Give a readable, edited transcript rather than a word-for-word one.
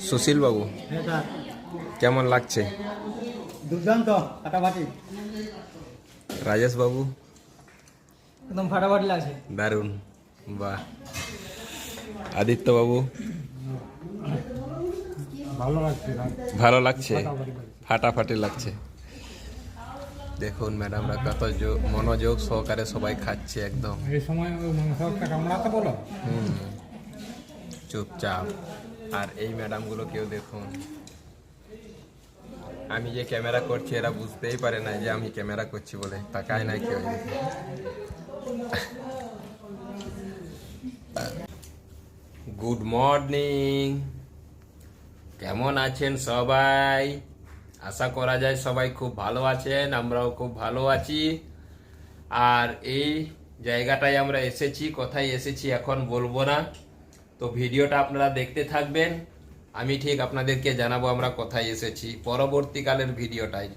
সুশীল বাবু, কেমন লাগছে? দুর্দান্ত, ফাটাফাটি, রাজেশ বাবু, একদম ফাটাফাটি লাগছে। দারুণ, বাহ। আদিত্য বাবু, ভালো লাগছে, ভালো লাগছে, ফাটাফাটি লাগছে। দেখুন ম্যাডামরা কত মনোযোগ সহকারে সবাই খাচ্ছে একদম। এই সময় মাংসটা কামড়াতে বলো। চুপচাপ। আর এই ম্যাডামগুলো কেউ দেখুন, আমি যে ক্যামেরা করছি এরা বুঝতেই পারে না যে আমি ক্যামেরা করছি বলে, তাকায় না কেউ। গুড মর্নিং, কেমন আছেন সবাই? আশা করা যায় সবাই খুব ভালো আছেন, আমরাও খুব ভালো আছি। আর এই জায়গাটায় আমরা এসেছি, কোথায় এসেছি এখন বলবো না, তো ভিডিওটা আপনারা দেখতে থাকবেন। আমি ঠিক আপনাদেরকে জানাবো আমরা কোথায় এসেছি পরবর্তীকালের ভিডিওটায়।